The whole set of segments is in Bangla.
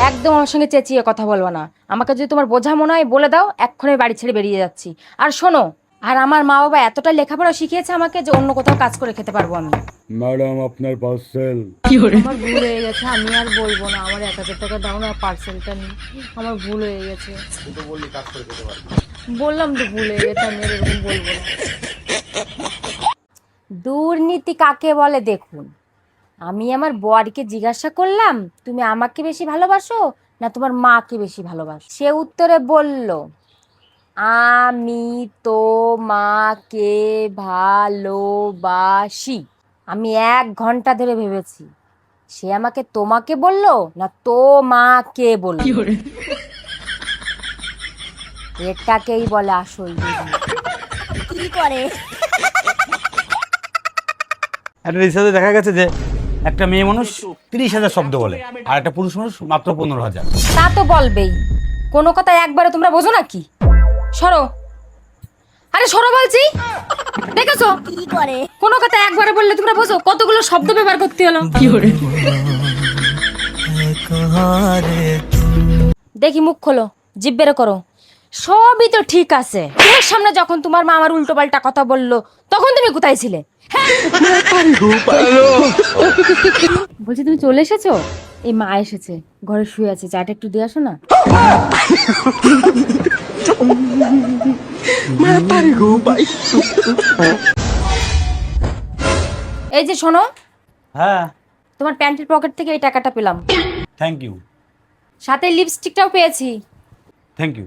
একদম আমার সঙ্গে চেঁচিয়ে কথা বলবো না। আমাকে যদি তোমার বোঝা মনে হয় বলে দাও, এক্ষুনি বাড়ি ছেড়ে বেরিয়ে যাচ্ছি। আর শোনো, আর আমার মা বাবা এতটা লেখাপড়া শিখিয়েছে আমাকে যে অন্য কোথাও কাজ করে খেতে পারবো আমি। ম্যাডাম আপনার পার্সেল। আমার ভুল হয়ে গেছে, আমি আর বলবো না। আমার 1000 টাকা দাও না, পার্সেলটা নিই। আমার ভুল হয়ে গেছে। বললাম তো ভুল হয়ে গেছে, আমি আর এরকম বলবো না। দুর্নীতি কাকে বলে দেখুন। আমি আমার বরকে জিজ্ঞাসা করলাম, তুমি আমাকে বেশি ভালোবাসো না তোমার মাকে বেশি ভালোবাসো? সে উত্তরে বলল, আমি তোমাকে ভালোবাসি। আমি 1 ঘন্টা ধরে ভেবেছি সে আমাকে তোমাকে বললো না তোমাকে বললো। এটাকেই বলে আসল দুর্নীতি। কি করে? একটা রিসার্চে দেখা গেছে যে একটা মেয়ে মানুষ 30,000 শব্দ বলে, আর একটা পুরুষ মানুষ মাত্র 15,000। তা তো বলবেই, কোনো কথা একবারে তোমরা বোঝো নাকি? সরো, আরে সরো বলছি। দেখেছো কি করে? কোনো কথা একবারে বললে তোমরা বোঝো, কতগুলো শব্দ ব্যবহার করতে হলো। কি করে? দেখি মুখ খোলো, জিভ বের করো। সবই তো ঠিক আছে, তোমার সামনে যখন তোমার মা আমার উল্টো পাল্টা কথা বললো তখন তুমি কোথায় ছিলে? বলছি তুমি চলে এসেছো? এই মা এসেছে, ঘরে শুয়ে আছে, চাটা একটু দিয়ে আসো না। এই যে শোনো, হ্যাঁ, তোমার প্যান্টের পকেট থেকে এই টাকাটা পেলাম, থ্যাংক ইউ। সাথে লিপস্টিকটাও পেয়েছি। Thank you.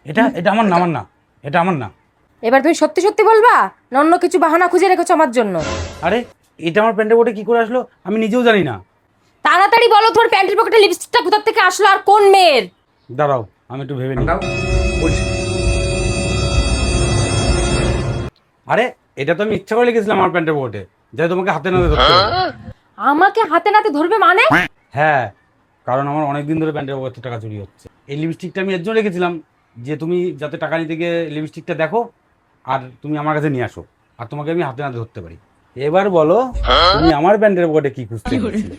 এটা এটা আমার না, আমার না, এটা আমার না। এবার তুমি সত্যি সত্যি বলবা না অন্য কিছু বাহানা খুঁজে রেখেছো আমার জন্য? আরে এটা আমার প্যান্টের বোটে কি করে আসলো আমি নিজেও জানি না। তাড়াতাড়ি বলো, তোমার প্যান্টের পকেটে লিপস্টিকটা কোথা থেকে আসলো আর কোন মেয়ের? দাঁড়াও, আমি একটু ভেবে নিই। আরে এটা তো আমি ইচ্ছা করে লিখেছিলাম আমার প্যান্টের বোটে, যাতে তোমাকে হাতে নাতে ধরতে হবে। আমাকে হাতে নাতে ধরবে মানে? হ্যাঁ, কারণ আমার অনেক দিন ধরে প্যান্টের পকেট থেকে টাকা চুরি হচ্ছে। এই লিপস্টিকটা আমি এর জন্য রেখেছিলাম যে তুমি যাতে টাকা নিতে গিয়ে লিপস্টিকটা দেখো আর তুমি আমার কাছে নিয়ে আসো, আর তোমাকে আমি হাতে নাতে ধরতে পারি। এবার বলো তুমি আমার প্যান্টের পকেটে কি খুঁজতে গেছিলে?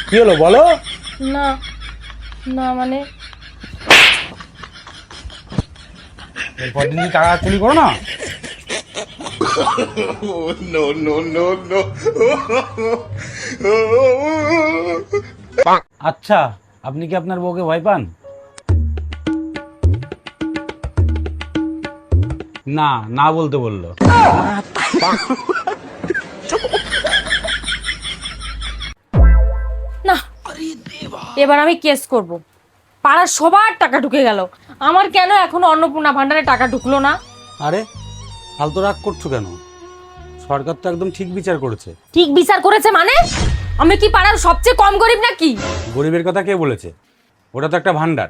কি হলো বলো? না না মানে এরপর দিন তুমি টাকা চুরি করো না। আচ্ছা, আপনি কি আপনার বউকে ভয় পান? না না বলতে বললো। না, এবার আমি কেস করব। পাড়ার সবার টাকা ঢুকে গেল, আমার কেন এখনো অন্নপূর্ণা ভান্ডারে টাকা ঢুকলো না? আরে ফালতু রাগ করছো কেন? সরকার তো একদম ঠিক বিচার করেছে। ঠিক বিচার করেছে মানে? আমি কি পাড়ার সবচেয়ে কম গরিব নাকি? গরিবের কথা কে বলেছে? ওটা তো একটা ভান্ডার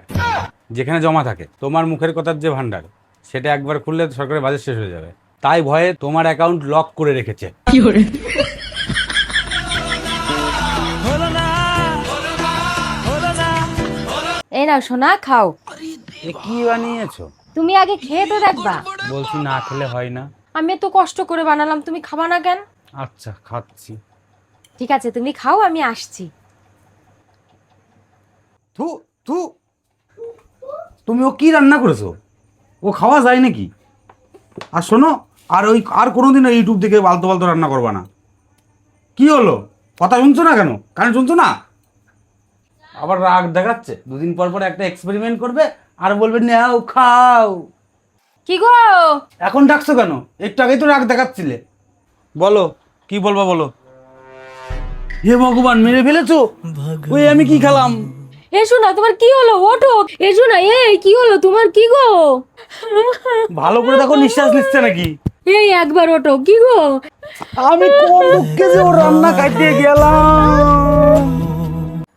যেখানে জমা থাকে। তোমার মুখের কথার যে ভান্ডার, সেটা একবার খুললে সরকারের বাজেট শেষ হয়ে যাবে। তাই ভয়ে তোমার অ্যাকাউন্ট লক করে রেখেছে। এই নাও সোনা, খাও। এ কি বানিয়েছো? তুমি আগে খেয়ে তো দেখবা। বলছি না খেলে হয় না। আমি তো কষ্ট করে বানালাম, তুমি খাবা না কেন? আচ্ছা খাচ্ছি। ঠিক আছে তুমি খাও, আমি আসছি। থু থু, তুমি ও কি রান্না করেছো? ও খাওয়া যায় নাকি? আর শোনো, আর কোনোদিন ইউটিউব থেকে ফালতু ফালতু রান্না করবা না। কি হলো, কথা শুনছো না কেন? কানে শুনছো না? আবার রাগ দেখাচ্ছে। দুদিন পর পর একটা এক্সপেরিমেন্ট করবে আর বলবে নাও খাও। কি গো? এখন ডাকছো কেন? একটু আগেই তো রাগ দেখাচ্ছিলে। বলো কি বলবা বলো। হে ভগবান, মেরে ফেলেছো। ওই আমি কি খেলাম? এসো না, তোমার কি হলো? ওঠো, এসো না। এই কি হলো তোমার? কি গো? ভালো করে দেখো, নিঃশ্বাস নিচ্ছে নাকি? এই একবার ওঠো। কি গো? আমি কোন দুঃখে যে ওর রান্না খাইতে গেলাম।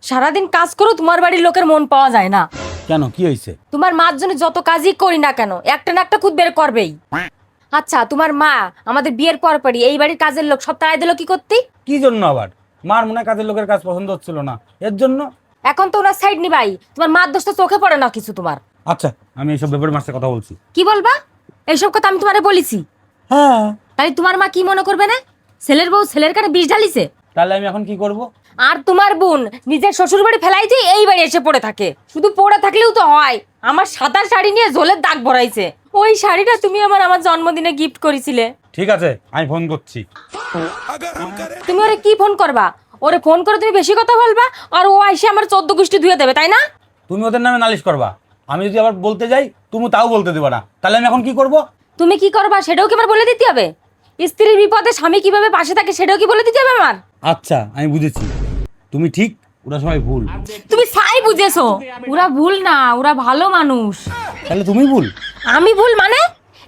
সারাদিন কাজ করো, তোমার বাড়ির লোকের মন পাওয়া যায় না। কেন কি হয়েছে? তোমার মার জন্য যত কাজই করি না কেন, একটা না একটা খুদ বের করবেই। আচ্ছা, তোমার মা আমাদের বিয়ের পর পরই এই বাড়ির কাজের লোক সব তাড়াই দিল কি করতে? কি জন্য আবার? মার মনে হয় কাজের লোকের কাজ পছন্দ হচ্ছিল না, এর জন্য। এখন তো ওনার সাইড নিবাই, তোমার মার দোষ তো চোখে পড়ে না কিছু তোমার। আচ্ছা, আমি এইসব ব্যাপারে মার সাথে কথা বলছি। কি বলবা? এইসব কথা আমি তোমারে বলেছি? হ্যাঁ। তাই তোমার মা কি মনে করবে না? ছেলের বউ ছেলের কানে বিষ ঢালিছে। তাহলে আমি এখন কি করব? আর তোমার বোন নিজের শ্বশুর বাড়ি ফেলাই দিয়ে এই বাড়ি এসে পড়ে থাকে। শুধু পড়ে থাকলেও তো হয়, আমার সাদা শাড়ি নিয়ে ঝোলের দাগ ভরাইছে। ওই শাড়িটা তুমি আমার জন্মদিনে গিফট করেছিলে। ঠিক আছে, আমি ফোন করছি। তুমি ওরে কি ফোন করবা? ওরে ফোন করে তুমি বেশি কথা বলবা, আর ও এসে আমার 14 গোষ্ঠী ধুয়ে দেবে, তাই না? তুমি ওদের নামে নালিশ করবা, আমি যদি আবার বলতে যাই তুমি তাও বলতে দেবে না, তাহলে আমি এখন কি করব? তুমি কি করবা সেটাও কি আমার বলে দিতে হবে? স্ত্রীর বিপদে স্বামী কিভাবে পাশে থাকে সেটাও কি বলে দিতে হবে আমার? আচ্ছা, আমি বুঝেছি, তুমি ঠিক, ওরা সবাই ভুল। তুমি সাই বুঝেছো, ওরা ভুল না, ওরা ভালো মানুষ। তাহলে তুমি ভুল? আমি ভুল মানে?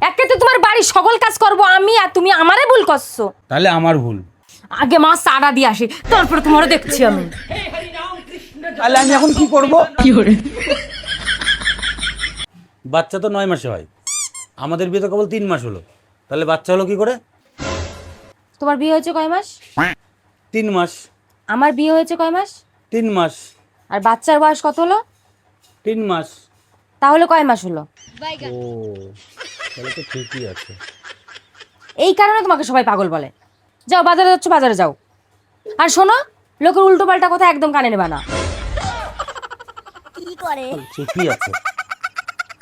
একে তো তোমার বাড়ির সকল কাজ করব আমি, আর তুমি আমারে ভুল করছো। তাহলে আমার ভুল। আগে মা চাটা দিয়ে আসি, তারপরে তোমারও দেখছি আমি। তাহলে আমি এখন কি করব? বাচ্চা তো 9 মাসে হয়, আমাদের বিয়ে তো কেবল 3 মাস হলো, তাহলে বাচ্চা হলো কি করে? তোমার বিয়ে হয়েছে কয় মাস? 3 মাস। আমার বিয়ে হয়েছে কয় মাস? 3 মাস। আর বাচ্চার বয়স কত হলো? 3 মাস। তাহলে কয় মাস হলো? ও, তাহলে তো ঠিকই আছে। এই কারণে তোমাকে সবাই পাগল বলে। যাও, বাজারে যাচ্ছ বাজারে যাও। আর শোনো, লোকের উল্টো পাল্টা কথা একদম কানে নেবা না। ঠিকই আছে।